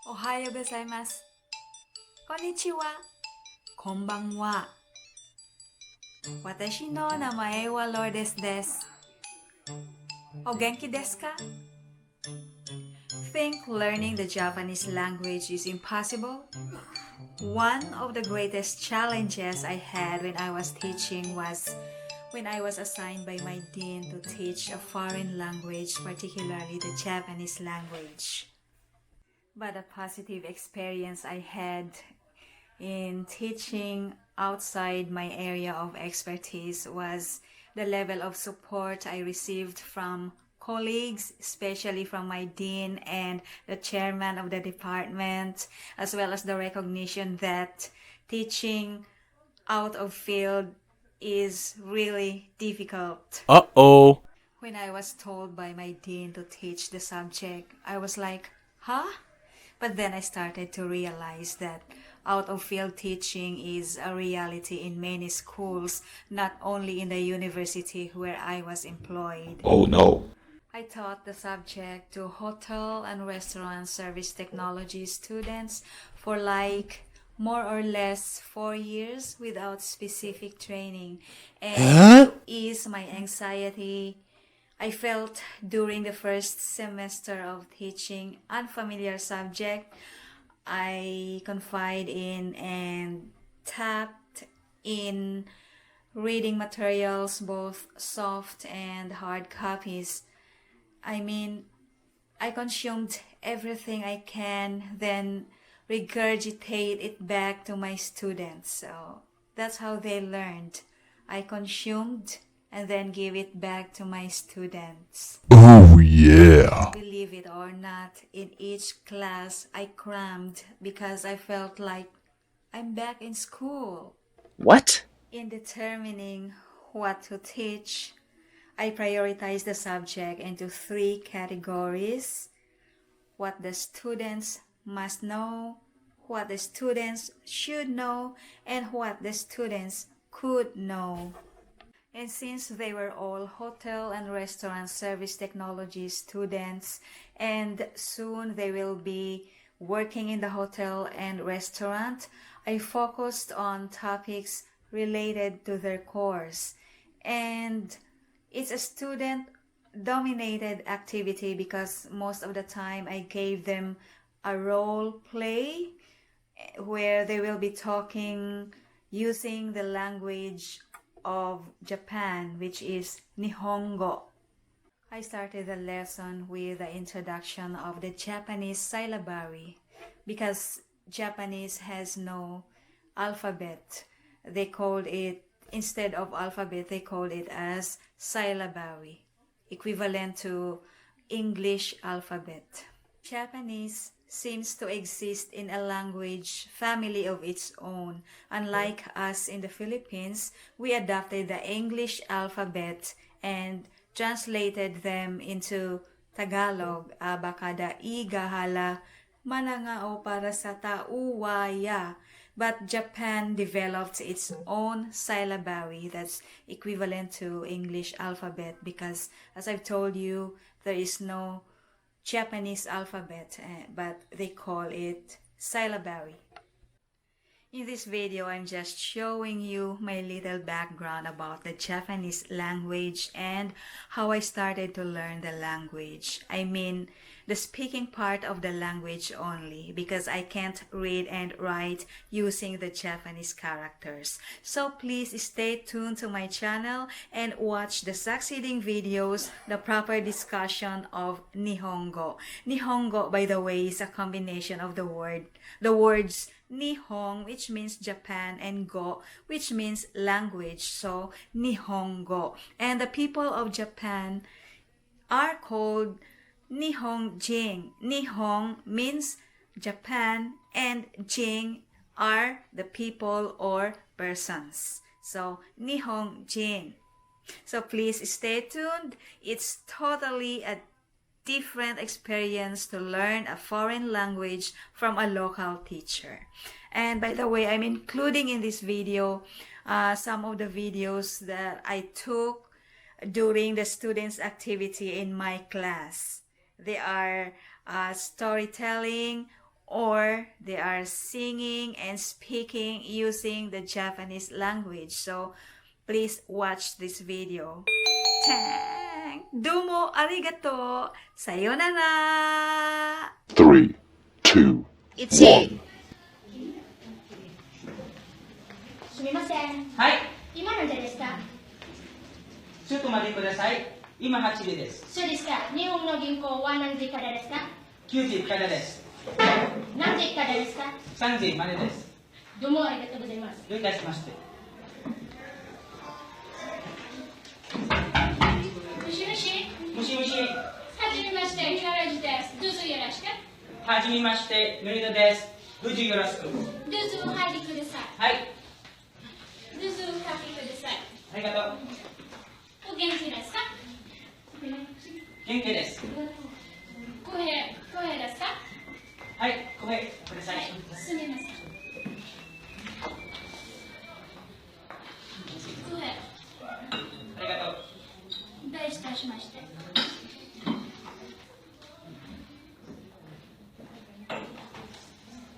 Ohayo gozaimasu. Konnichiwa. Konbanwa. Watashi no namae wa Lourdes desu. O genki desu ka? Think learning the Japanese language is impossible? One of the greatest challenges I had when I was teaching was when I was assigned by my dean to teach a foreign language, particularly the Japanese language. But a positive experience I had in teaching outside my area of expertise was the level of support I received from colleagues, especially from my dean and the chairman of the department, as well as the recognition that teaching out of field is really difficult. Uh-oh. When I was told by my dean to teach the subject, I was like, huh? But then I started to realize that out of field teaching is a reality in many schools, not only in the university where I was employed. Oh no. I taught the subject to hotel and restaurant service technology students for like more or less 4 years without specific training. And to ease my anxiety, I felt during the first semester of teaching unfamiliar subject, I confide in and tapped in reading materials, both soft and hard copies. I mean, I consumed everything I can, then regurgitate it back to my students. So that's how they learned. I consumed and then give it back to my students. Oh yeah. Believe it or not, in each class I crammed because I felt like I'm back in school. What? In determining what to teach, I prioritize the subject into 3 categories: what the students must know, what the students should know, and what the students could know. And since they were all hotel and restaurant service technology students, and soon they will be working in the hotel and restaurant, I focused on topics related to their course. And it's a student dominated activity because most of the time I gave them a role play where they will be talking using the language of Japan, which is Nihongo. I started the lesson with the introduction of the Japanese syllabary because Japanese has no alphabet. They called it, instead of alphabet, they called it as syllabary, equivalent to English alphabet. Japanese seems to exist in a language family of its own. Unlike us in the Philippines, we adopted the English alphabet and translated them into Tagalog. Abakada igahala manangao para sa tauwaya. But Japan developed its own syllabary that's equivalent to English alphabet because, as I've told you, there is no Japanese alphabet, but they call it syllabary. In this video, I'm just showing you my little background about the Japanese language and how I started to learn the language. I mean, the speaking part of the language only, because I can't read and write using the Japanese characters. So please stay tuned to my channel and watch the succeeding videos, the proper discussion of Nihongo. Nihongo, by the way, is a combination of the words Nihong, which means Japan, and Go, which means language. So Nihongo. And the people of Japan are called Nihongjin. Nihong means Japan, and Jin are the people or persons. So Nihongjin. So please stay tuned. It's totally a different experience to learn a foreign language from a local teacher. And by the way, I'm including in this video some of the videos that I took during the students' activity in my class. They are storytelling or they are singing and speaking using the Japanese language. So please watch this video. Tang! Domo arigato! Sayonara! 3, 2, 1. すみません。はい、今のでですか？ちょっと待ってください。今8時です。そうですか。日本の銀行は何時からですか9時からです。何時からですか？3時までです。どうもありがとうございます。どういたしまして。もしもし。もしもし。はじめまして、ヒアラジです。どうぞよろしく。はじめまして、メリドです。無事よろしく。どうぞお入りください。はい、どうぞおかけください。ありがとう。お元気ですか？元気です。声ですか？はい、声ください。すみません。声。ありがとう。どういたしまして。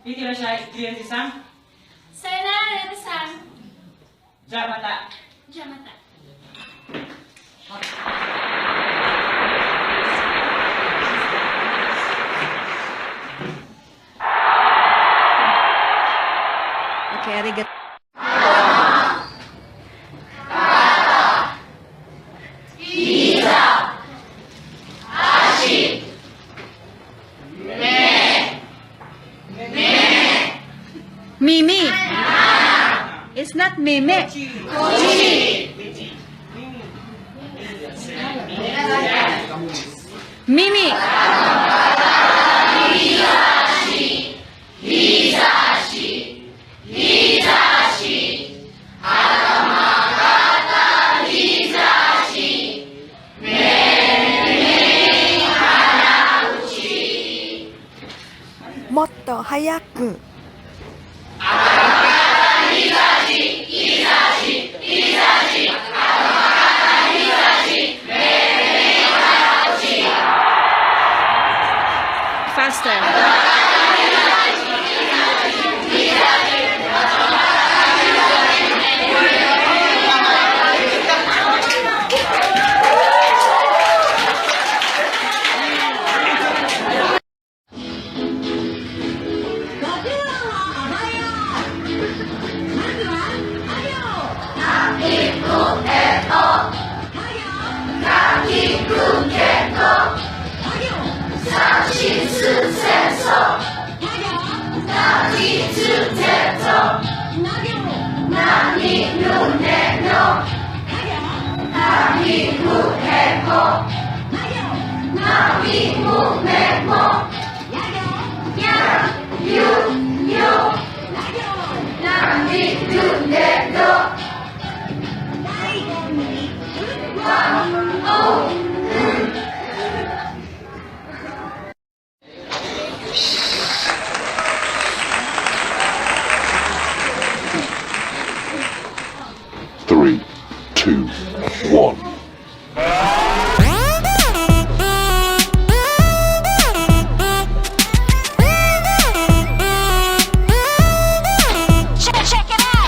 いってらっしゃい、クリエンジさん。さよなら、レナさん。じゃあまた。じゃあまた。Okay, arigato. Mimi. It's not Mimi. Mimi. Motto hayaku. Faster. Three, two, one. Check it out. Check it out.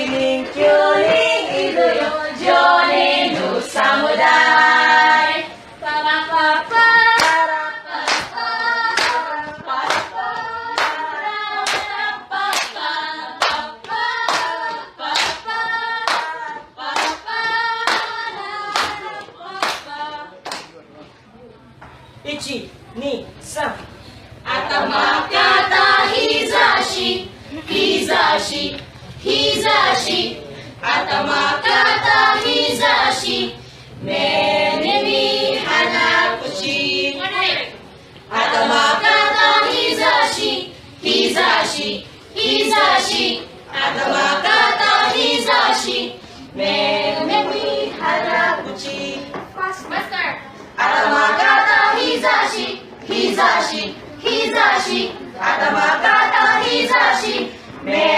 Kiling kiling itu yo Johnny nu samudai. Ichi, ni, san. Atama kata hizashi, hizashi, hizashi. Atama kata hizashi, mene ni hanakuchi. Atama kata hizashi, hizashi, hizashi. Atama kata hizashi, mene ni hanakuchi. Master. Atama kata hizashi, hizashi, hizashi. Atama kata hizashi, mene